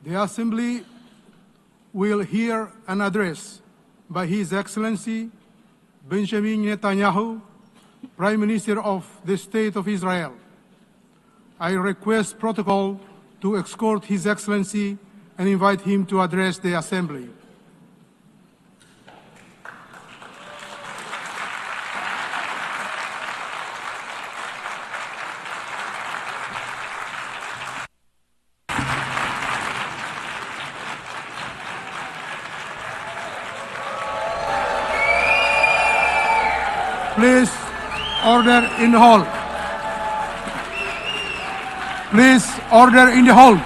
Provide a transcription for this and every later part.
The Assembly will hear an address by His Excellency Benjamin Netanyahu, Prime Minister of the State of Israel. I request protocol to escort His Excellency and invite him to address the Assembly. Please, order in the hall. Please, order in the hall.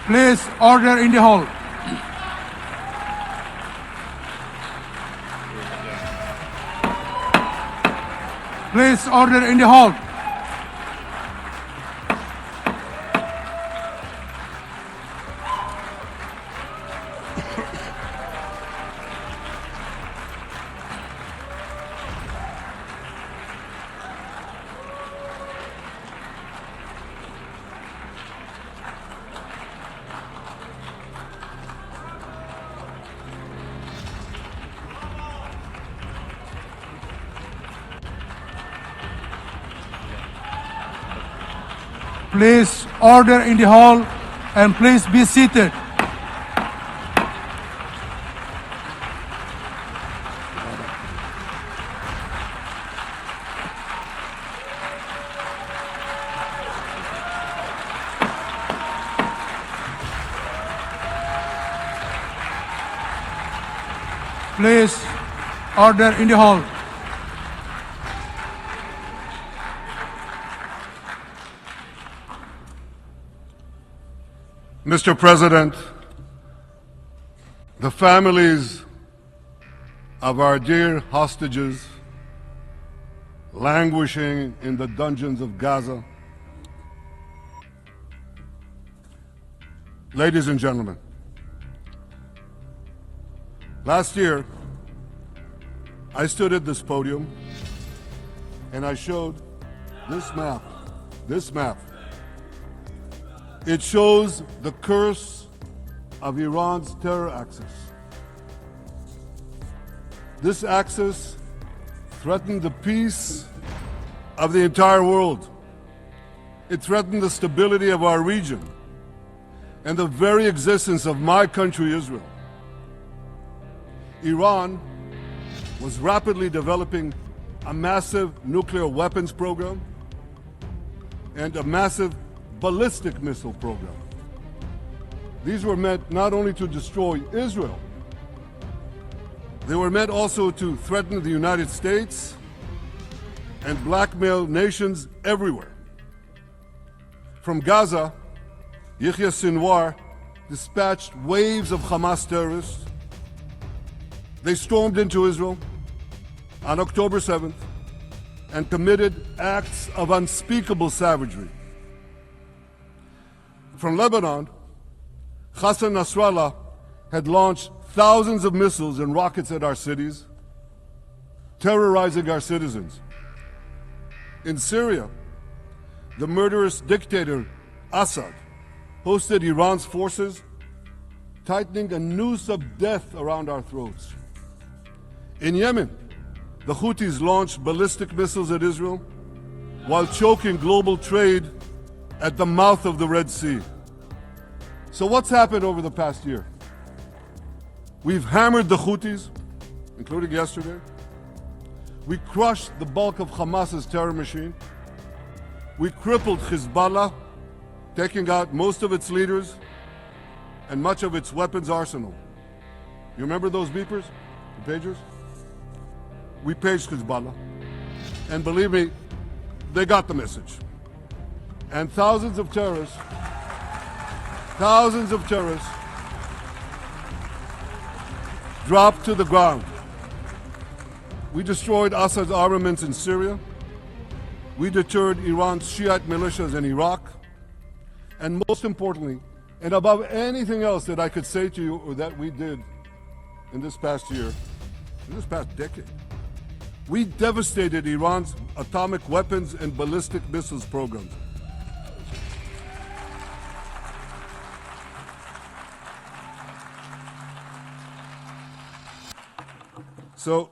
Please, order in the hall. Please, order in the hall. Please order in the hall and please be seated. Please order in the hall. Mr. President, the families of our dear hostages languishing in the dungeons of Gaza, ladies and gentlemen, last year I stood at this podium and I showed this map. It shows the curse of Iran's terror axis. This axis threatened the peace of the entire world. It threatened the stability of our region and the very existence of my country, Israel. Iran was rapidly developing a massive nuclear weapons program and a massive ballistic missile program. These were meant not only to destroy Israel, they were meant also to threaten the United States and blackmail nations everywhere. From Gaza, Yahya Sinwar dispatched waves of Hamas terrorists. They stormed into Israel on October 7th and committed acts of unspeakable savagery. From Lebanon, Hassan Nasrallah had launched thousands of missiles and rockets at our cities, terrorizing our citizens. In Syria, the murderous dictator Assad hosted Iran's forces, tightening a noose of death around our throats. In Yemen, the Houthis launched ballistic missiles at Israel while choking global trade at the mouth of the Red Sea. So what's happened over the past year? We've hammered the Houthis, including yesterday. We crushed the bulk of Hamas's terror machine. We crippled Hezbollah, taking out most of its leaders and much of its weapons arsenal. You remember those beepers, the pagers? We paged Hezbollah, and believe me, they got the message. And thousands of terrorists dropped to the ground. We destroyed Assad's armaments in Syria. We deterred Iran's Shiite militias in Iraq. And most importantly, and above anything else that I could say to you or that we did in this past year, in this past decade. We devastated Iran's atomic weapons and ballistic missiles programs. So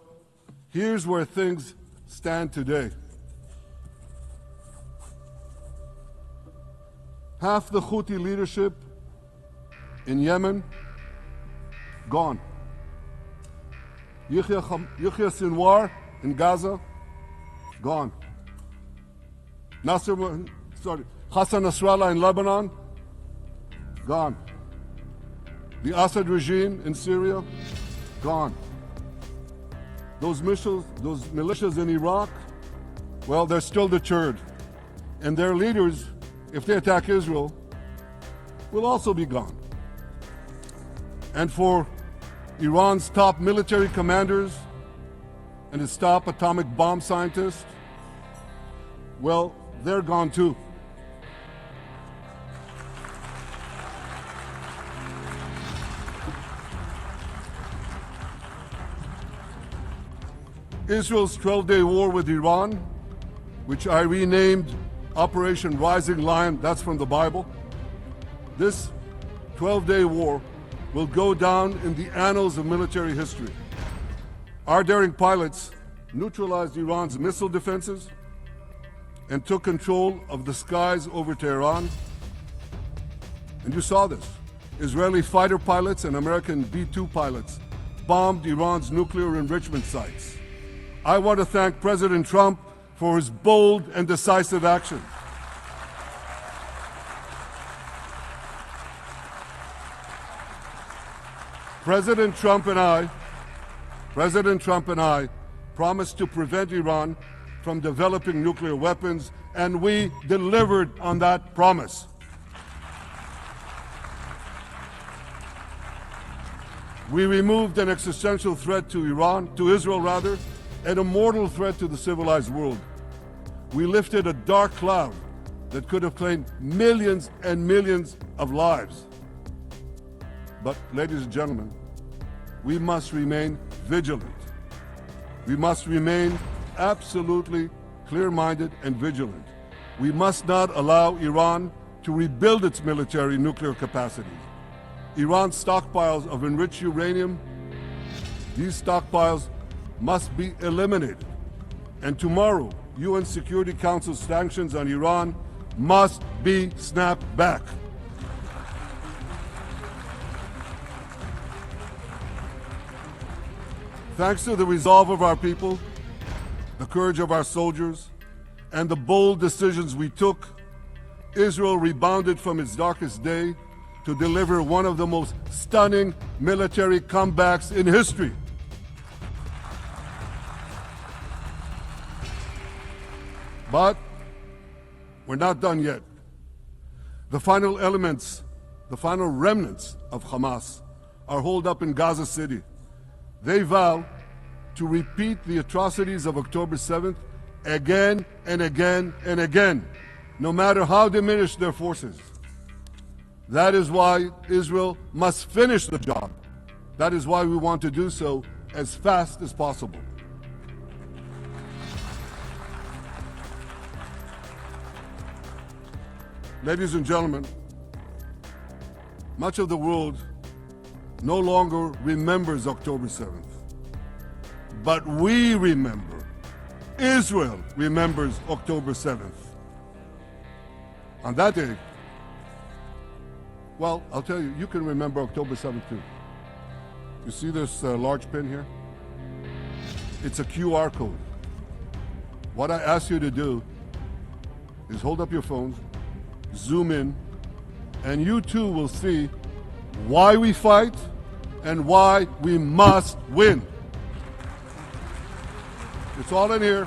here's where things stand today. Half the Houthi leadership in Yemen, gone. Yahya Sinwar in Gaza, gone. Hassan Nasrallah in Lebanon, gone. The Assad regime in Syria, gone. Those militias in Iraq, well, they're still deterred. And their leaders, if they attack Israel, will also be gone. And for Iran's top military commanders and its top atomic bomb scientists, well, they're gone too. Israel's 12-day war with Iran, which I renamed Operation Rising Lion, that's from the Bible. This 12-day war will go down in the annals of military history. Our daring pilots neutralized Iran's missile defenses and took control of the skies over Tehran. And you saw this. Israeli fighter pilots and American B-2 pilots bombed Iran's nuclear enrichment sites. I want to thank President Trump for his bold and decisive action. President Trump and I promised to prevent Iran from developing nuclear weapons, and we delivered on that promise. We removed an existential threat to Israel, and a mortal threat to the civilized world. We lifted a dark cloud that could have claimed millions and millions of lives. But, ladies and gentlemen, we must remain vigilant. We must remain absolutely clear-minded and vigilant. We must not allow Iran to rebuild its military nuclear capacities. Iran's stockpiles of enriched uranium, these stockpiles must be eliminated. And tomorrow, UN Security Council sanctions on Iran must be snapped back. Thanks to the resolve of our people, the courage of our soldiers, and the bold decisions we took, Israel rebounded from its darkest day to deliver one of the most stunning military comebacks in history. But we're not done yet. The final remnants of Hamas are holed up in Gaza City. They vow to repeat the atrocities of October 7th again and again and again, no matter how diminished their forces. That is why Israel must finish the job. That is why we want to do so as fast as possible. Ladies and gentlemen, much of the world no longer remembers October 7th. But we remember. Israel remembers October 7th. On that day, well, I'll tell you, you can remember October 7th too. You see this large pin here? It's a QR code. What I ask you to do is hold up your phones, zoom in, and you too will see why we fight and why we must win. It's all in here.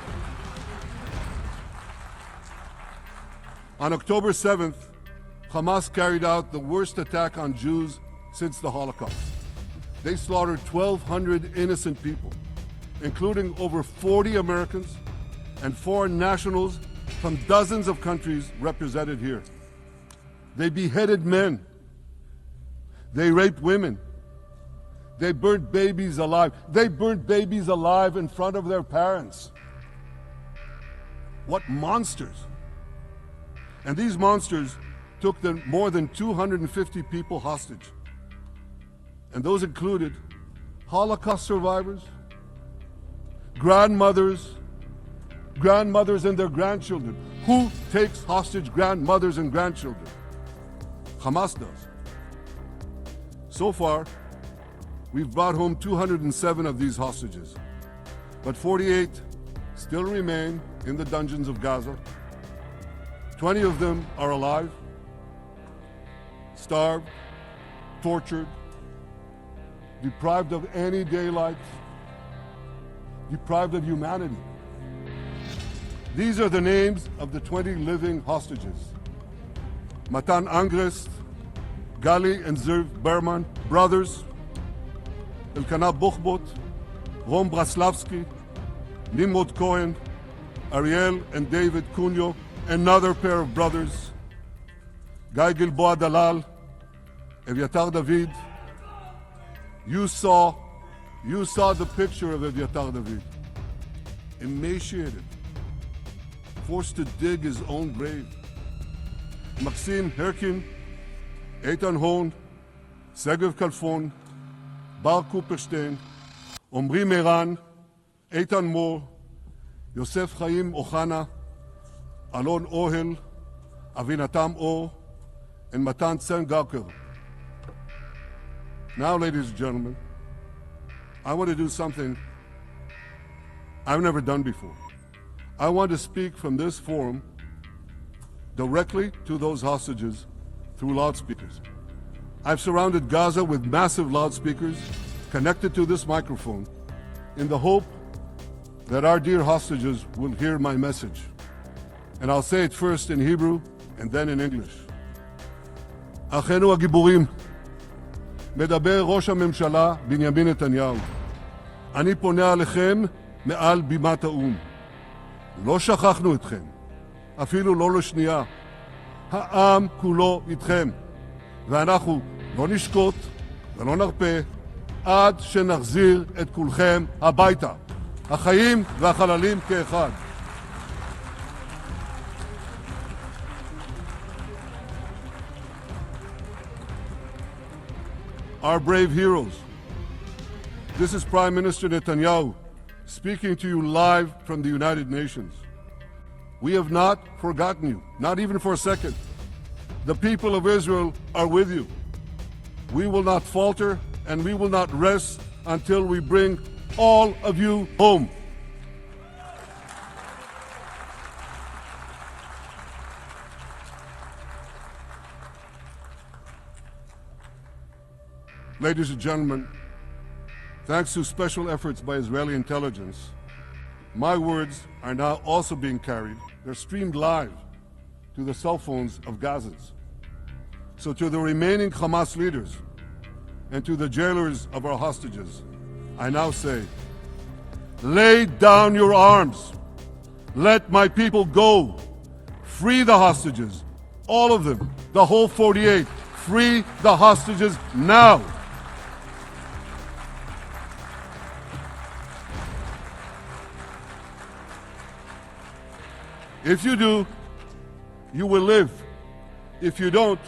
On October 7th, Hamas carried out the worst attack on Jews since the Holocaust. They slaughtered 1,200 innocent people, including over 40 Americans and foreign nationals from dozens of countries represented here. They beheaded men. They raped women. They burnt babies alive. They burnt babies alive in front of their parents. What monsters. And these monsters took more than 250 people hostage. And those included Holocaust survivors, grandmothers and their grandchildren. Who takes hostage grandmothers and grandchildren? Hamas does. So far, we've brought home 207 of these hostages, but 48 still remain in the dungeons of Gaza. 20 of them are alive, starved, tortured, deprived of any daylight, deprived of humanity. These are the names of the 20 living hostages. Matan Angrist, Gali and Zerv Berman, brothers, Elkanah Buchbot, Rom Braslavsky, Nimrod Cohen, Ariel and David Cunyo, another pair of brothers, Guy Gilboa Dalal, Eviatar David. You saw the picture of Eviatar David, emaciated, forced to dig his own grave. Maxim Herkin, Eitan Horn, Segev Kalfon, Bar Kupperstein, Omri Meran, Eitan Moore, Yosef Chaim Ochana, Alon Ohel, Avinatam Or, and Matan Tsengarker. Now, ladies and gentlemen, I want to do something I've never done before. I want to speak from this forum directly to those hostages through loudspeakers. I've surrounded Gaza with massive loudspeakers connected to this microphone in the hope that our dear hostages will hear my message. And I'll say it first in Hebrew and then in English. אחינו הגיבורים, מדבר ראש הממשלה בנימין נתניהו. אני פונה עליכם מעל בימת האו"ם. לא שכחנו אתכם, אפילו לא לשנייה. העם כולו איתכם, ואנחנו לא נשקוט ולא נרפה עד שנחזיר את כולכם הביתה. החיים והחללים כאחד. Our brave heroes. This is Prime Minister Netanyahu speaking to you live from the United Nations. We have not forgotten you, not even for a second. The people of Israel are with you. We will not falter and we will not rest until we bring all of you home. Ladies and gentlemen, thanks to special efforts by Israeli intelligence, my words are now also being carried. They're streamed live to the cell phones of Gazans. So to the remaining Hamas leaders and to the jailers of our hostages, I now say, lay down your arms. Let my people go. Free the hostages, all of them, the whole 48. Free the hostages now. If you do, you will live. If you don't,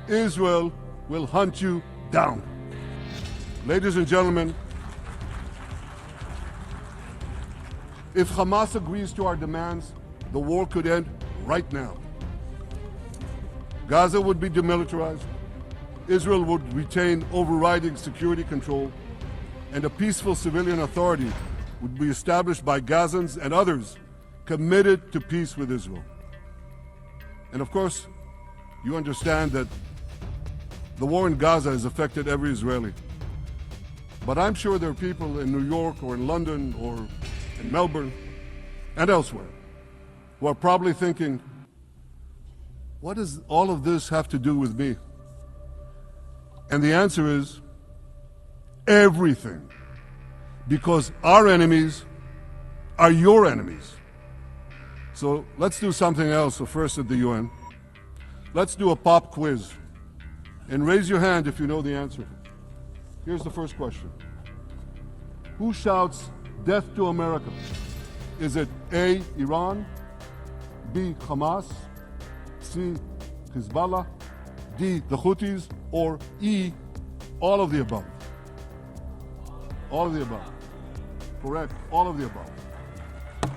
Israel will hunt you down. Ladies and gentlemen, if Hamas agrees to our demands, the war could end right now. Gaza would be demilitarized, Israel would retain overriding security control, and a peaceful civilian authority would be established by Gazans and others committed to peace with Israel. And of course, you understand that the war in Gaza has affected every Israeli. But I'm sure there are people in New York or in London or in Melbourne and elsewhere who are probably thinking, what does all of this have to do with me? And the answer is everything. Because our enemies are your enemies. So let's do something else first at the UN. Let's do a pop quiz. And raise your hand if you know the answer. Here's the first question. Who shouts death to America? Is it A, Iran, B, Hamas, C, Hezbollah, D, the Houthis, or E, all of the above? All of the above. Correct, all of the above.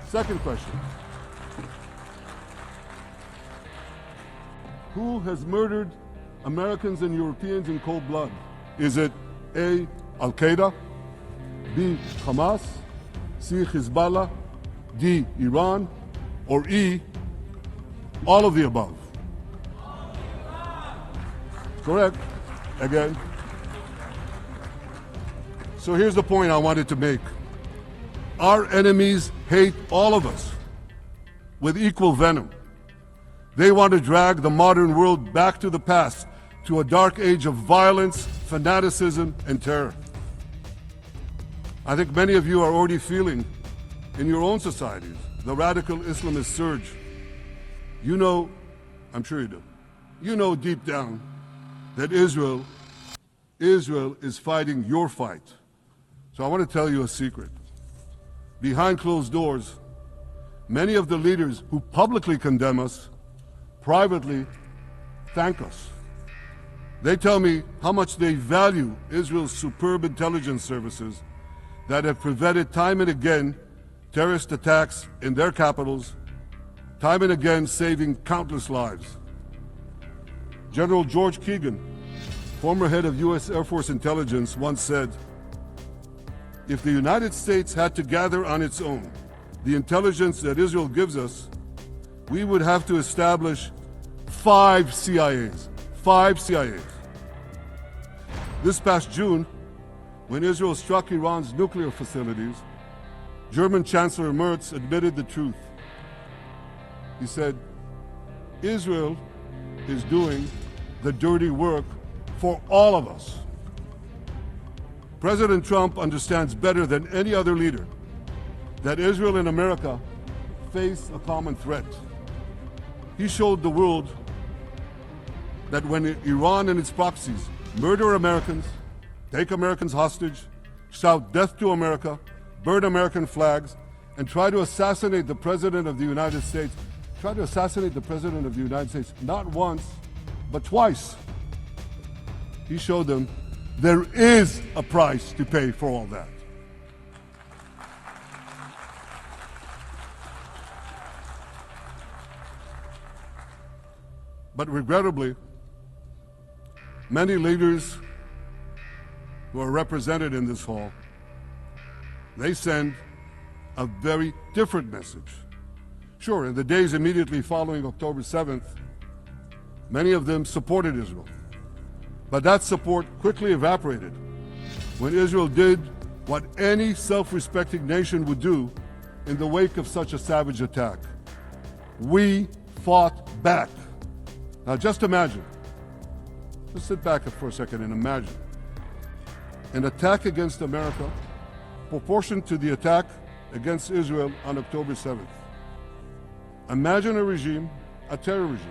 Second question. Who has murdered Americans and Europeans in cold blood? Is it A, Al-Qaeda, B, Hamas, C, Hezbollah, D, Iran, or E, all of the above? Correct. Again. So here's the point I wanted to make. Our enemies hate all of us with equal venom. They want to drag the modern world back to the past, to a dark age of violence, fanaticism, and terror. I think many of you are already feeling in your own societies the radical Islamist surge. You know, I'm sure you do, you know deep down that Israel is fighting your fight. So I want to tell you a secret. Behind closed doors, many of the leaders who publicly condemn us privately thank us. They tell me how much they value Israel's superb intelligence services that have prevented time and again terrorist attacks in their capitals, time and again saving countless lives. General George Keegan, former head of U.S. Air Force Intelligence, once said, "If the United States had to gather on its own the intelligence that Israel gives us, we would have to establish 5 CIAs. 5 CIAs. This past June, when Israel struck Iran's nuclear facilities, German Chancellor Merz admitted the truth. He said, Israel is doing the dirty work for all of us. President Trump understands better than any other leader that Israel and America face a common threat. He showed the world that when Iran and its proxies murder Americans, take Americans hostage, shout death to America, burn American flags, and try to assassinate the President of the United States, not once, but twice. He showed them there is a price to pay for all that. But regrettably, many leaders who are represented in this hall, they send a very different message. Sure, in the days immediately following October 7th, many of them supported Israel. But that support quickly evaporated when Israel did what any self-respecting nation would do in the wake of such a savage attack. We fought back. Now just imagine, just sit back for a second and imagine an attack against America proportioned to the attack against Israel on October 7th. Imagine a regime, a terror regime,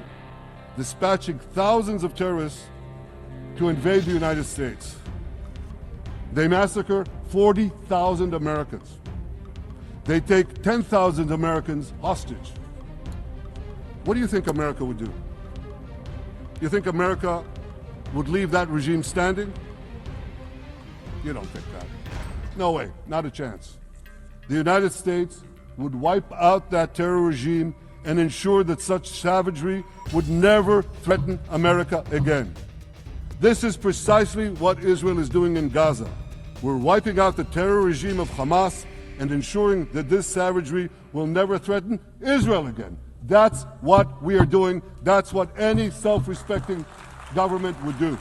dispatching thousands of terrorists to invade the United States. They massacre 40,000 Americans. They take 10,000 Americans hostage. What do you think America would do? You think America would leave that regime standing? You don't think that. No way, not a chance. The United States would wipe out that terror regime and ensure that such savagery would never threaten America again. This is precisely what Israel is doing in Gaza. We're wiping out the terror regime of Hamas and ensuring that this savagery will never threaten Israel again. That's what we are doing. That's what any self-respecting government would do.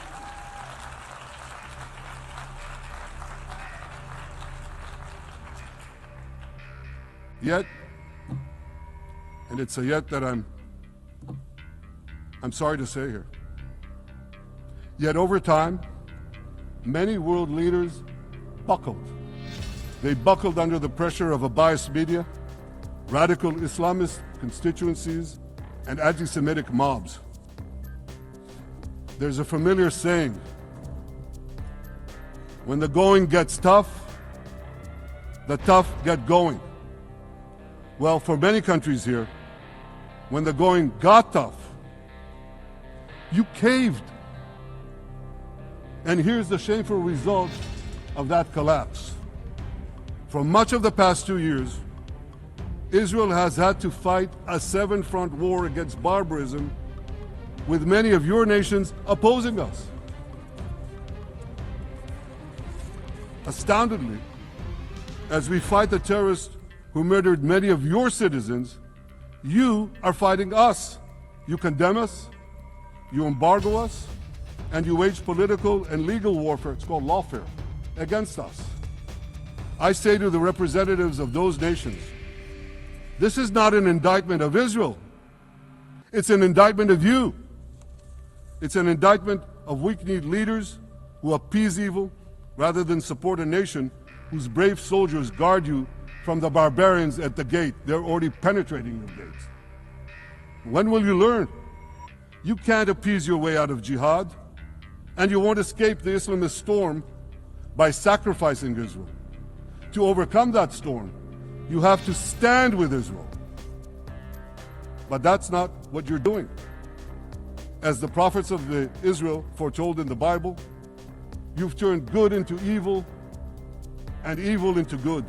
Yet, and it's a yet that I'm sorry to say here, yet over time, many world leaders buckled. They buckled under the pressure of a biased media, radical Islamist constituencies, and anti-Semitic mobs. There's a familiar saying, When the going gets tough, the tough get going. Well, for many countries here, when the going got tough, you caved. And here's the shameful result of that collapse. For much of the past 2 years, Israel has had to fight a seven-front war against barbarism, with many of your nations opposing us. Astoundingly, as we fight the terrorists who murdered many of your citizens, you are fighting us. You condemn us, you embargo us, and you wage political and legal warfare, it's called lawfare, against us. I say to the representatives of those nations, this is not an indictment of Israel. It's an indictment of you. It's an indictment of weak-kneed leaders who appease evil rather than support a nation whose brave soldiers guard you from the barbarians at the gate. They're already penetrating the gates. When will you learn? You can't appease your way out of jihad, and you won't escape the Islamist storm by sacrificing Israel. To overcome that storm, you have to stand with Israel. But that's not what you're doing. As the prophets of Israel foretold in the Bible, you've turned good into evil and evil into good.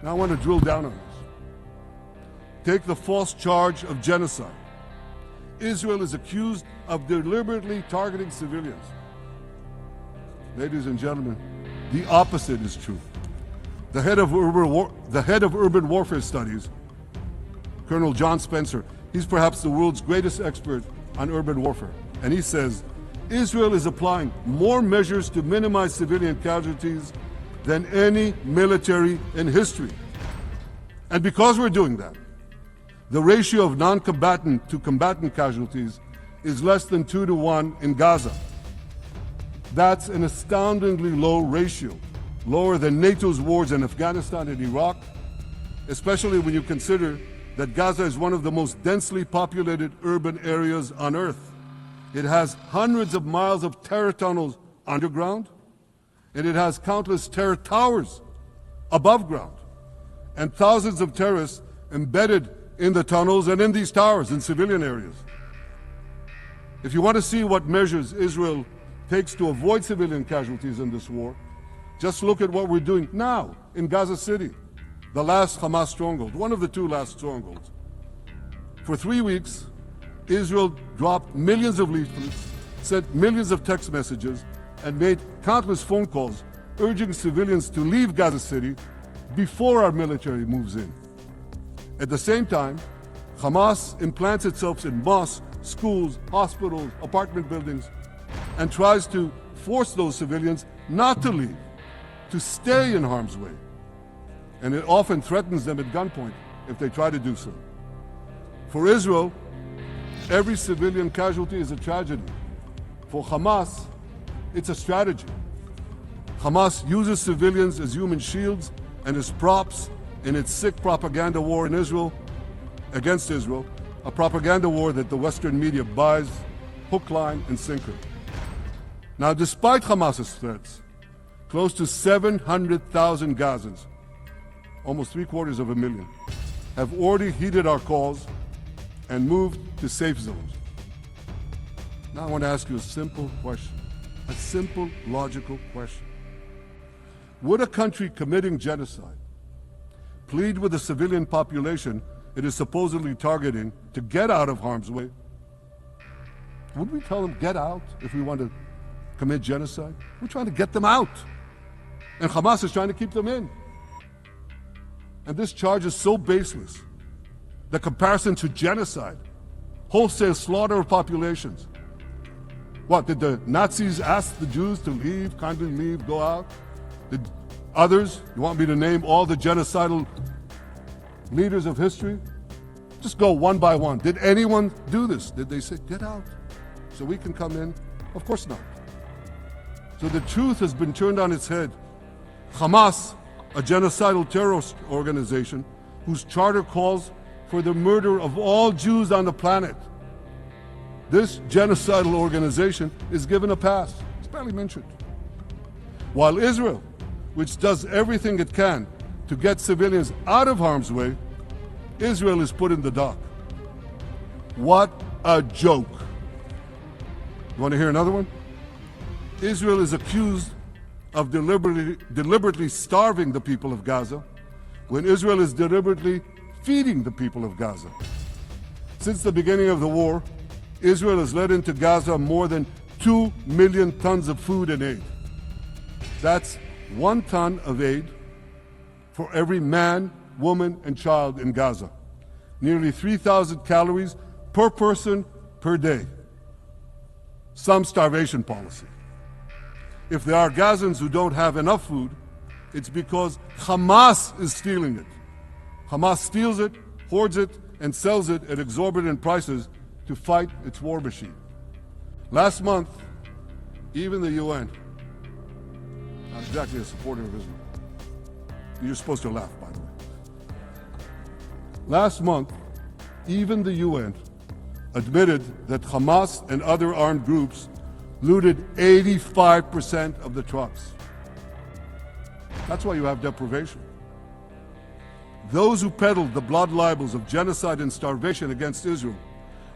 Now I want to drill down on this. Take the false charge of genocide. Israel is accused of deliberately targeting civilians. Ladies and gentlemen, the opposite is true. The head of urban warfare studies, Colonel John Spencer, he's perhaps the world's greatest expert on urban warfare. And he says, Israel is applying more measures to minimize civilian casualties than any military in history. And because we're doing that, the ratio of non-combatant to combatant casualties is less than 2-to-1 in Gaza. That's an astoundingly low ratio, lower than NATO's wars in Afghanistan and Iraq, especially when you consider that Gaza is one of the most densely populated urban areas on Earth. It has hundreds of miles of terror tunnels underground, and it has countless terror towers above ground, and thousands of terrorists embedded in the tunnels and in these towers in civilian areas. If you want to see what measures Israel takes to avoid civilian casualties in this war, just look at what we're doing now in Gaza City, the last Hamas stronghold, one of the two last strongholds. For 3 weeks, Israel dropped millions of leaflets, sent millions of text messages, and made countless phone calls urging civilians to leave Gaza City before our military moves in. At the same time, Hamas implants itself in mosques, schools, hospitals, apartment buildings, and tries to force those civilians not to leave, to stay in harm's way. And it often threatens them at gunpoint if they try to do so. For Israel, every civilian casualty is a tragedy. For Hamas, it's a strategy. Hamas uses civilians as human shields and as props in its sick propaganda war in Israel, against Israel, a propaganda war that the Western media buys hook, line, and sinker. Now, despite Hamas's threats, close to 700,000 Gazans, almost 750,000, have already heeded our calls and moved to safe zones. Now I want to ask you a simple question, a simple, logical question. Would a country committing genocide plead with the civilian population it is supposedly targeting to get out of harm's way? Would we tell them, get out, if we want to commit genocide? We're trying to get them out. And Hamas is trying to keep them in. And this charge is so baseless. The comparison to genocide, wholesale slaughter of populations. What, did the Nazis ask the Jews to leave, kindly leave, go out? Did others, you want me to name all the genocidal leaders of history? Just go one by one. Did anyone do this? Did they say, get out so we can come in? Of course not. So the truth has been turned on its head. Hamas, a genocidal terrorist organization whose charter calls for the murder of all Jews on the planet. This genocidal organization is given a pass. barely mentioned. While Israel, which does everything it can to get civilians out of harm's way, Israel is put in the dock. What a joke. You want to hear another one? Israel is accused of deliberately starving the people of Gaza when Israel is deliberately feeding the people of Gaza. Since the beginning of the war, Israel has let into Gaza more than 2 million tons of food and aid. That's 1 ton of aid for every man, woman, and child in Gaza. Nearly 3,000 calories per person per day. Some starvation policy. If there are Gazans who don't have enough food, it's because Hamas is stealing it. Hamas steals it, hoards it, and sells it at exorbitant prices to fight its war machine. Last month, even the UN, not exactly a supporter of Israel. You're supposed to laugh, by the way. Last month, even the UN admitted that Hamas and other armed groups looted 85% of the trucks. That's why you have deprivation. Those who peddled the blood libels of genocide and starvation against Israel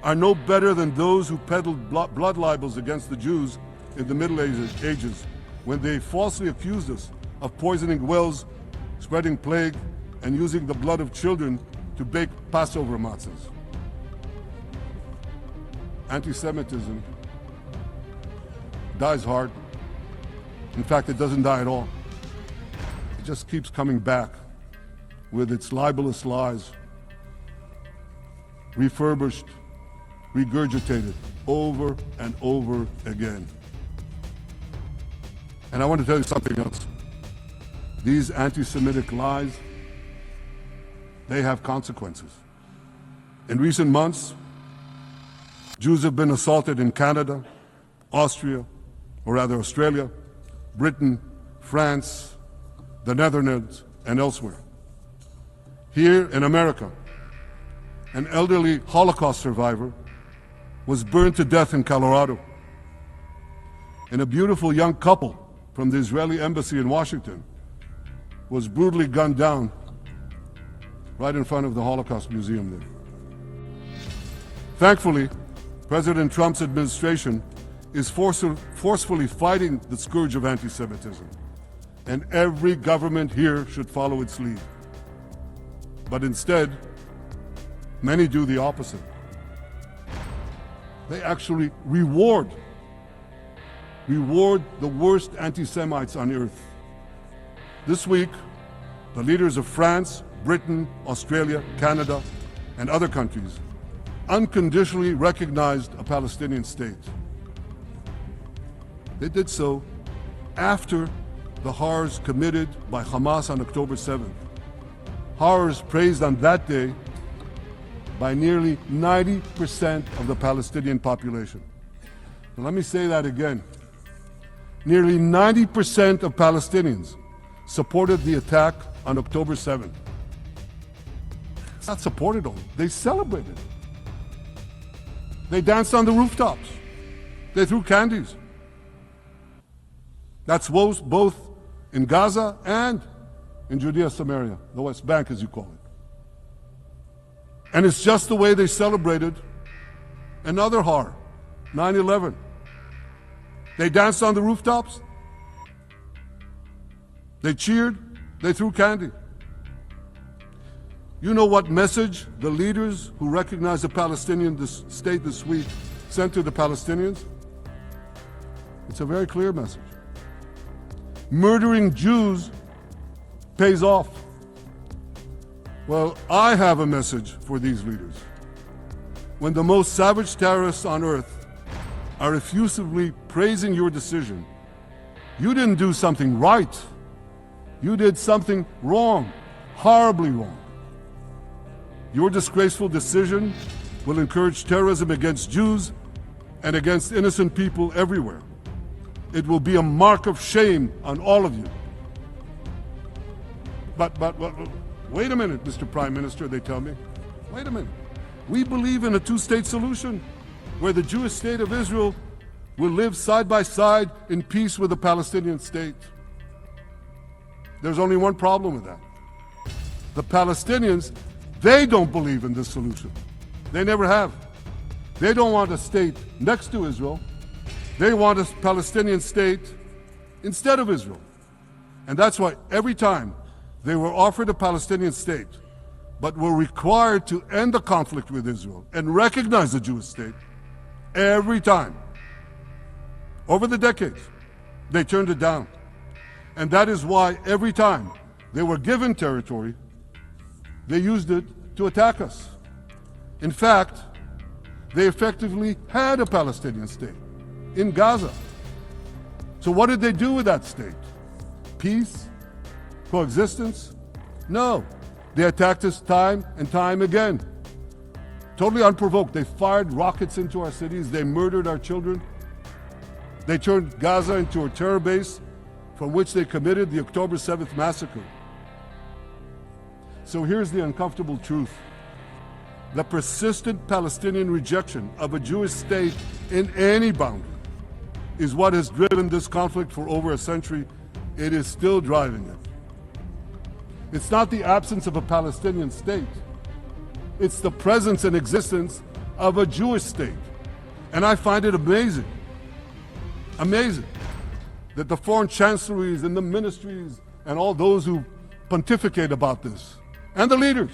are no better than those who peddled blood libels against the Jews in the Middle Ages when they falsely accused us of poisoning wells, spreading plague, and using the blood of children to bake Passover matzahs. Anti-Semitism dies hard. In fact, it doesn't die at all. It just keeps coming back with its libelous lies, refurbished, regurgitated over and over again. And I want to tell you something else. These anti-Semitic lies, they have consequences. In recent months, Jews have been assaulted in Canada, Australia, Britain, France, the Netherlands, and elsewhere. Here in America, an elderly Holocaust survivor was burned to death in Colorado. And a beautiful young couple from the Israeli embassy in Washington was brutally gunned down right in front of the Holocaust Museum there. Thankfully, President Trump's administration is forcefully fighting the scourge of anti-Semitism, and every government here should follow its lead. But instead, many do the opposite. They actually reward the worst anti-Semites on earth. This week, the leaders of France, Britain, Australia, Canada, and other countries unconditionally recognized a Palestinian state. They did so after the horrors committed by Hamas on October 7th. Horrors praised on that day by nearly 90% of the Palestinian population. Now, let me say that again. Nearly 90% of Palestinians supported the attack on October 7th. It's not supported only, they celebrated. They danced on the rooftops. They threw candies. That's both in Gaza and in Judea, Samaria, the West Bank as you call it. And it's just the way they celebrated another horror, 9/11. They danced on the rooftops. They cheered. They threw candy. You know what message the leaders who recognize the Palestinian state this week sent to the Palestinians? It's a very clear message. Murdering Jews pays off. Well, I have a message for these leaders. When the most savage terrorists on earth are effusively praising your decision, you didn't do something right. You did something wrong, horribly wrong. Your disgraceful decision will encourage terrorism against Jews and against innocent people everywhere. It will be a mark of shame on all of you. But wait a minute, Mr. Prime Minister, they tell me. Wait a minute. We believe in a two-state solution where the Jewish state of Israel will live side by side in peace with the Palestinian state. There's only one problem with that. The Palestinians, they don't believe in this solution. They never have. They don't want a state next to Israel. They want a Palestinian state instead of Israel. And that's why every time they were offered a Palestinian state, but were required to end the conflict with Israel and recognize the Jewish state, every time, over the decades, they turned it down. And that is why every time they were given territory, they used it to attack us. In fact, they effectively had a Palestinian state in Gaza. So what did they do with that state? Peace? Coexistence? No. They attacked us time and time again. Totally unprovoked. They fired rockets into our cities. They murdered our children. They turned Gaza into a terror base from which they committed the October 7th massacre. So here's the uncomfortable truth. The persistent Palestinian rejection of a Jewish state in any boundary is what has driven this conflict for over a century. It is still driving it. It's not the absence of a Palestinian state. It's the presence and existence of a Jewish state. And I find it amazing that the foreign chancelleries and the ministries and all those who pontificate about this, and the leaders,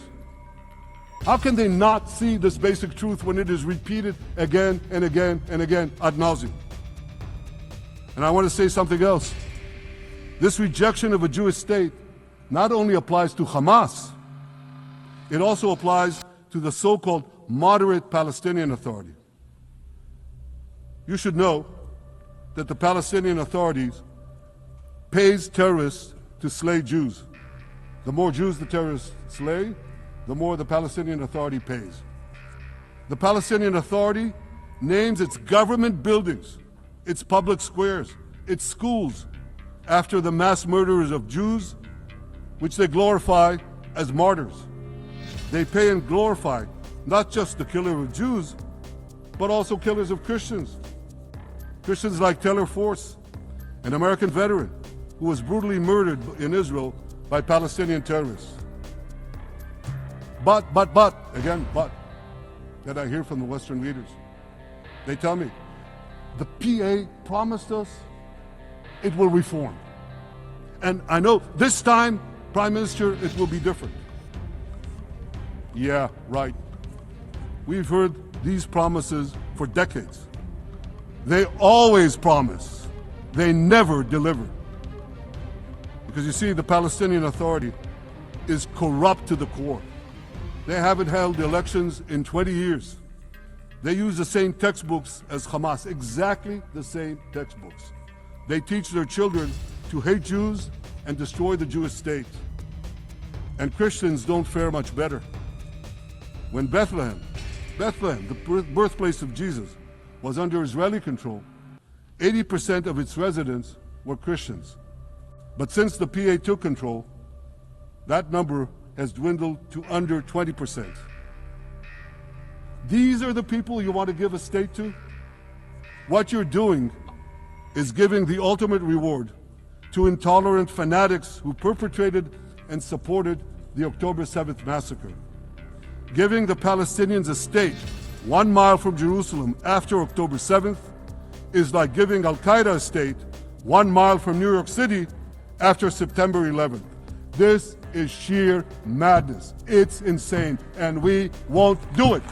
how can they not see this basic truth when it is repeated again and again and again ad nauseum? And I want to say something else. This rejection of a Jewish state not only applies to Hamas, it also applies to the so-called moderate Palestinian Authority. You should know that the Palestinian authorities pays terrorists to slay Jews. The more Jews the terrorists slay, the more the Palestinian Authority pays. The Palestinian Authority names its government buildings, its public squares, its schools, after the mass murderers of Jews, which they glorify as martyrs. They pay and glorify not just the killer of Jews, but also killers of Christians. Christians like Taylor Force, an American veteran who was brutally murdered in Israel by Palestinian terrorists. But, that I hear from the Western leaders. They tell me, the PA promised us it will reform. And I know this time, Prime Minister, it will be different. Yeah, right. We've heard these promises for decades. They always promise. They never deliver. Because you see, the Palestinian Authority is corrupt to the core. They haven't held elections in 20 years. They use the same textbooks as Hamas, exactly the same textbooks. They teach their children to hate Jews and destroy the Jewish state. And Christians don't fare much better. When Bethlehem, the birthplace of Jesus, was under Israeli control, 80% of its residents were Christians. But since the PA took control, that number has dwindled to under 20%. These are the people you want to give a state to? What you're doing is giving the ultimate reward to intolerant fanatics who perpetrated and supported the October 7th massacre. Giving the Palestinians a state 1 mile from Jerusalem after October 7th is like giving Al-Qaeda a state 1 mile from New York City after September 11th. This is sheer madness. It's insane, and we won't do it.